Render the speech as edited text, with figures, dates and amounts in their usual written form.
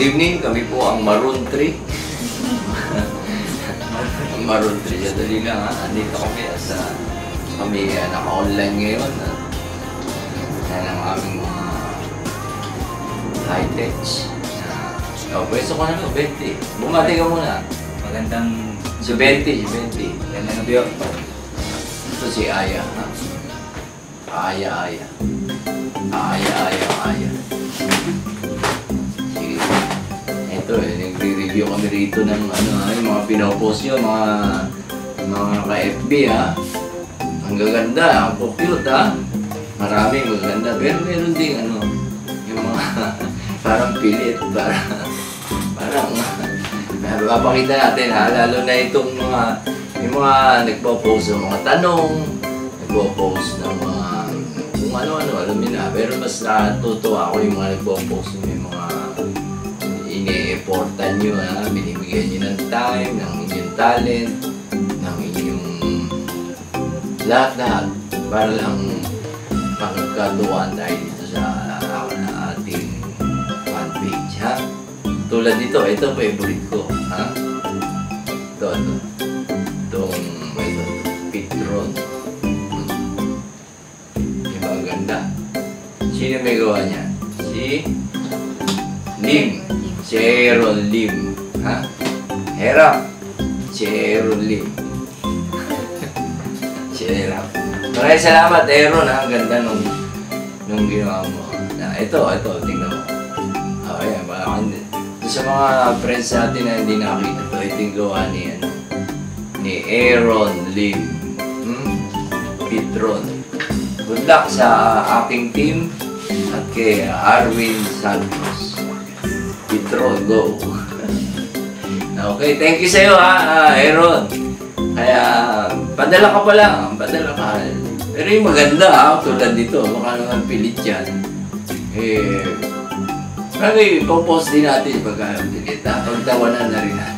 evening, kami po ang Maroon 3. Ang Maroon 3, dali lang ha. Andito kami kami naka-online ngayon. Yan ang aming mga high-techs. Pwesto ko na no, 20. Bumati ka muna. Magandang Si 20. Magandang gabi. Ito si Aya. Ha? Aya. Sige. Ito nagre-review kami rito ng yung mga pinopost nyo, mga ka-FB ha. Ang gaganda, ang cute ha. Maraming magaganda. Pero meron ding yung mga parang pilit, parang mapapakita natin ha. Lalo na itong yung mga nagpo-post ng mga tanong, nagpo-post ng mga kung ano-ano, alam niyo na. Pero mas natutuwa ako yung mga nagpo-post ng mga ini-effortan nyo ha. Binibigyan nyo ng time, ng inyong talent, ng inyong lahat para lang pagkatuwaan tayo dito sa ating fanpage ha. Tulad dito, ito favorite ko ha. Itong Pitron. Diba ang ganda? Sino may gawa niya? Si Lim. Si Aaron Lim. Ha? Herap. Si Aaron Lim. Si Herap. Maraming salamat Aaron ha. Ang ganda nung ginawa mo. Ito, tingnan mo. Ayan, sa mga friends natin na hindi nakita ito yung gawa ni Aaron Lim. Pitron. Good luck sa aking team at kay Arwin Santos. Pitron, go! Okay, thank you sa'yo ha, Aaron. Kaya, padala ka pala. Pero yung maganda ha, tulad dito, baka naman pilit yan. Pero ipopost din natin pagka pilit ha, pagtawanan na rin natin.